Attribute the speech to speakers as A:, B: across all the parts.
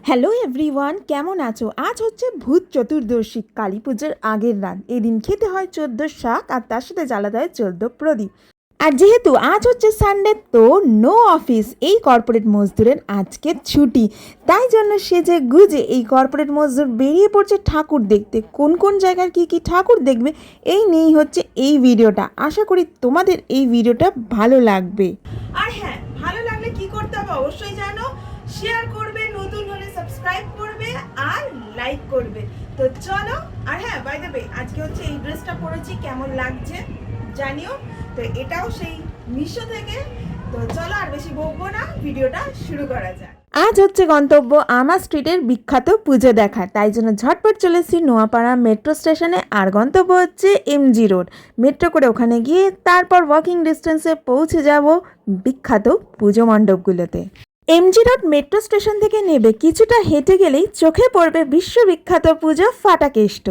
A: Hello everyone, কেমন আছো? আজ হচ্ছে ভূত চতুর্দশী, কালী পুজোর আগের রাত। এদিন খেতে হয় 14 শাক আর তার সাথে জ্বালাতে হয় 14 প্রদীপ। আর যেহেতু আজ হচ্ছে সানডে, তো নো অফিস, এই কর্পোরেট মজদুরের আজকে ছুটি। তাই জন্য সেজে গুজে এই কর্পোরেট মজদুর বেরিয়ে পড়ছে ঠাকুর দেখতে। কোন কোন জায়গার কি কি ঠাকুর দেখবে এই নিয়েই হচ্ছে এই ভিডিওটা। আশা করি তোমাদের এই ভিডিওটা ভালো লাগবে। আর হ্যাঁ, ভালো লাগলে কি করতে হবে অবশ্যই জানো, শেয়ার করবে, নতুন হলে সাবস্ক্রাইব করবে আর লাইক করবে। তো চলো। আর হ্যাঁ, বাই দ্য ওয়ে, আজকে হচ্ছে এই ড্রেসটা পরেছি, কেমন লাগছে জানিও। তো এটাও সেই মিশো থেকে। তো চলো আর বেশি বকবো না, ভিডিওটা শুরু করা যাক। আজ হচ্ছে গন্তব্য আমার স্ট্রিটের বিখ্যাত পুজো দেখা, তাই জন্য ঝটপট চলেছি নোয়াপাড়া মেট্রো স্টেশনে। আর গন্তব্য হচ্ছে এমজি রোড। মেট্রো করে ওখানে গিয়ে তারপর ওয়াকিং ডিস্টেন্সে পৌঁছে যাব বিখ্যাত পুজো মণ্ডপগুলোতে। এমজি রোড মেট্রো স্টেশন থেকে নেবে কিছুটা হেঁটে গেলেই চোখে পড়বে বিশ্ববিখ্যাত পুজো ফাটাকেষ্ট।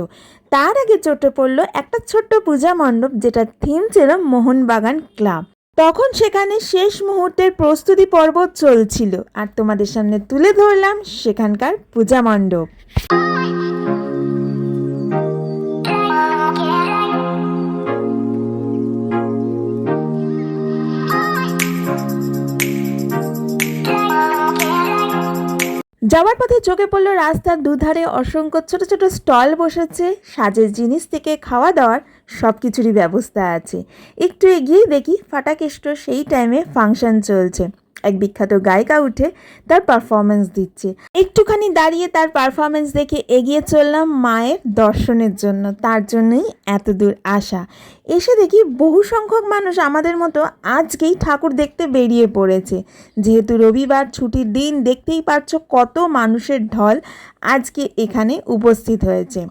A: তার আগে চোখে পড়লো একটা ছোট্ট পূজা মণ্ডপ, যেটা থিম ছিল মোহনবাগান ক্লাব। তখন সেখানে শেষ মুহূর্তের প্রস্তুতি পর্ব চলছিল, আর তোমাদের সামনে তুলে ধরলাম সেখানকার পূজা মণ্ডপ। যাওয়ার পথে চোখে পড়লো রাস্তার দুধারে অসংখ্য ছোট ছোট স্টল বসেছে। সাজের জিনিস থেকে খাওয়া দাওয়ার সব কিছুরই ব্যবস্থা আছে। একটু এগিয়ে দেখি ফাটাকেষ্ট সেই টাইমে ফাংশন চলছে। এক বিখ্যাত গায়িকা উঠে তার পারফরমেন্স দিচ্ছে। একটুখানি দাঁড়িয়ে তার পারফরমেন্স দেখে এগিয়ে চললাম মায়ের দর্শনের জন্য। তার জন্যই এত দূর আসা। এসে দেখি বহু সংখ্যক মানুষ আমাদের মতো আজকেই ঠাকুর দেখতে বেরিয়ে পড়েছে। যেহেতু রবিবার ছুটির দিন, দেখতেই পাচ্ছ কত মানুষের ঢল আজকে এখানে উপস্থিত হয়েছে।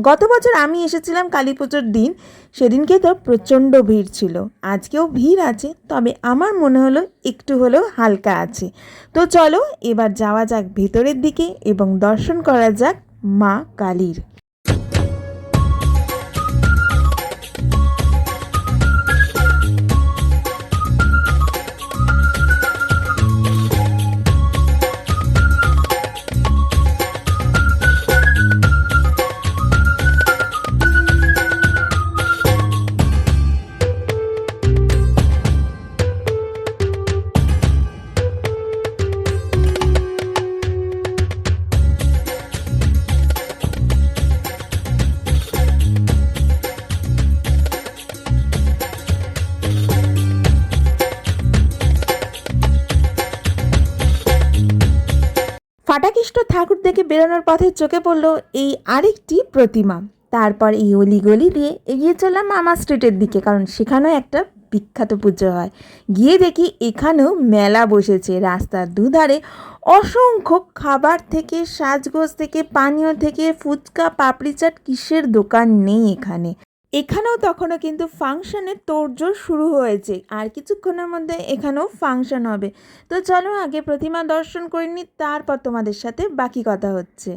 A: গত বছর আমি এসেছিলাম কালী পুজোর দিন, সেদিনকে তো প্রচণ্ড ভিড় ছিল। আজকেও ভিড় আছে, তবে আমার মনে হলো একটু হলেও হালকা আছে। তো চলো এবার যাওয়া যাক ভেতরের দিকে এবং দর্শন করা যাক মা কালীর। ফাটাকেষ্ট ঠাকুর দেখে বেরোনোর পথে চোখে পড়লো এই আরেকটি প্রতিমা। তারপর এই অলিগলি দিয়ে এগিয়ে চললাম আমার স্ট্রিটের দিকে, কারণ সেখানেও একটা বিখ্যাত পুজো হয়। গিয়ে দেখি এখানেও মেলা বসেছে। রাস্তার দুধারে অসংখ্য খাবার থেকে, সাজগোজ থেকে, পানীয় থেকে, ফুচকা, পাপড়ি চাট, কিসের দোকান নেই এখানে। এখানেও তখনও কিন্তু ফাংশনের তোড়জোড় শুরু হয়েছে, আর কিছুক্ষণের মধ্যে এখানেও ফাংশন হবে। তো চলো আগে প্রতিমা দর্শন করে নিই, তারপর তোমাদের সাথে বাকি কথা হচ্ছে।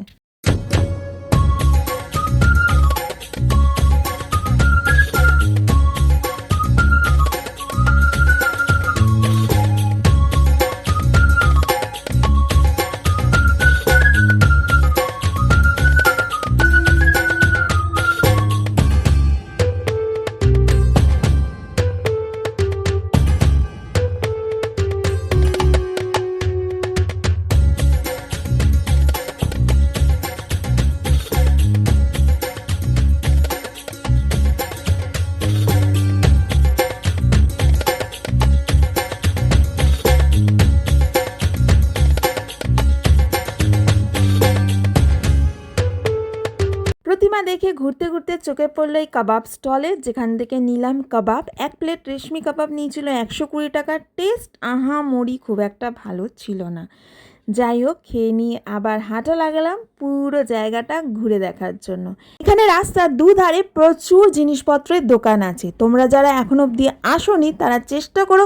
A: প্রতিমা দেখে ঘুরতে ঘুরতে চোখে পড়লো এই কাবাব স্টলে, যেখান থেকে নিলাম কাবাব। এক প্লেট রেশমি কাবাব নিয়েছিল 120 টাকা। টেস্ট আহামরি খুব একটা ভালো ছিল না। যাই হোক, খেয়ে নিয়ে আবার হাঁটা লাগালাম পুরো জায়গাটা ঘুরে দেখার জন্য। এখানে রাস্তার দুধারে প্রচুর জিনিসপত্রের দোকান আছে। তোমরা যারা এখন অবধি আসোনি তারা চেষ্টা করো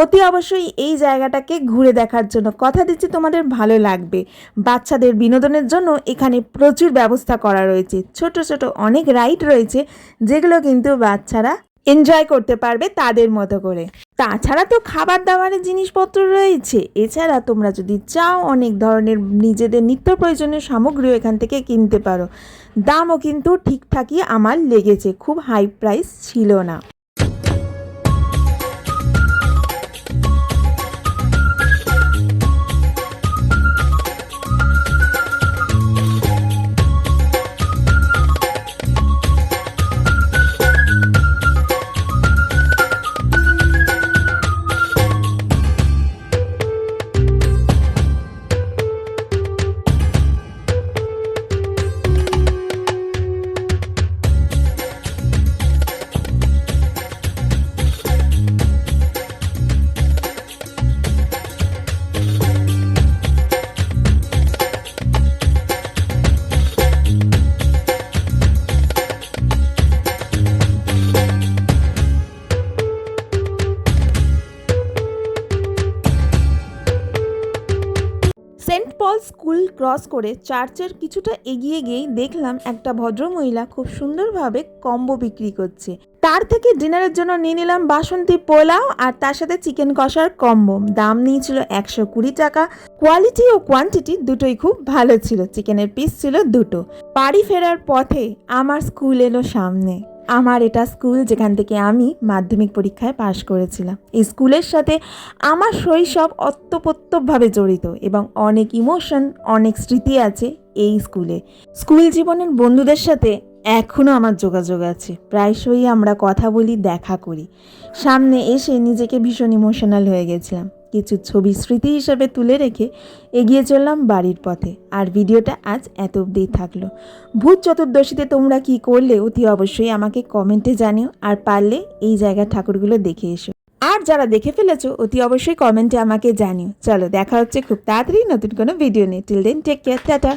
A: অতি অবশ্যই এই জায়গাটাকে ঘুরে দেখার জন্য। কথা দিচ্ছি তোমাদের ভালো লাগবে। বাচ্চাদের বিনোদনের জন্য এখানে প্রচুর ব্যবস্থা করা রয়েছে। ছোট ছোট অনেক রাইড রয়েছে, যেগুলো কিন্তু বাচ্চারা এনজয় করতে পারবে তাদের মতো করে। তাছাড়া তো খাবার দাবারের জিনিসপত্র রয়েছে। এছাড়া তোমরা যদি চাও অনেক ধরনের নিজেদের নিত্য প্রয়োজনীয় সামগ্রীও এখান থেকে কিনতে পারো। দামও কিন্তু ঠিকঠাকই আমার লেগেছে, খুব হাই প্রাইস ছিল না। সেন্ট পল স্কুল ক্রস করে চার্চের কিছুটা এগিয়ে গিয়েই দেখলাম একটা ভদ্রমহিলা খুব সুন্দরভাবে কম্বো বিক্রি করছে। তার থেকে ডিনারের জন্য নিয়ে নিলাম বাসন্তী পোলাও আর তার সাথে চিকেন কষার কম্বো। দাম নিয়েছিল 120 টাকা। কোয়ালিটি ও কোয়ান্টিটি দুটোই খুব ভালো ছিল। চিকেনের পিস ছিল 2টো। বাড়ি ফেরার পথে আমার স্কুল এলো সামনে। আমার এটা স্কুল যেখান থেকে আমি মাধ্যমিক পরীক্ষায় পাশ করেছিলাম। এই স্কুলের সাথে আমার শৈশব ওতপ্রোতভাবে জড়িত এবং অনেক ইমোশন, অনেক স্মৃতি আছে এই স্কুলে। স্কুল জীবনের বন্ধুদের সাথে এখনও আমার যোগাযোগ আছে। প্রায়শই আমরা কথা বলি, দেখা করি। সামনে এসে নিজেকে ভীষণ ইমোশনাল হয়ে গেছিলাম। কিছু ছবি স্মৃতি হিসেবে তুলে রেখে এগিয়ে চললাম বাড়ির পথে। আর ভিডিওটা আজ এত অবধিই থাকলো। ভূত চতুর্দশীতে তোমরা কি করলে অতি অবশ্যই আমাকে কমেন্টে জানিও। আর পারলে এই জায়গার ঠাকুরগুলো দেখে এসো। আর যারা দেখে ফেলেছো অতি অবশ্যই কমেন্টে আমাকে জানিও। চলো, দেখা হচ্ছে খুব তাড়াতাড়ি নতুন কোনো ভিডিও নিয়ে। Till then take care, tata.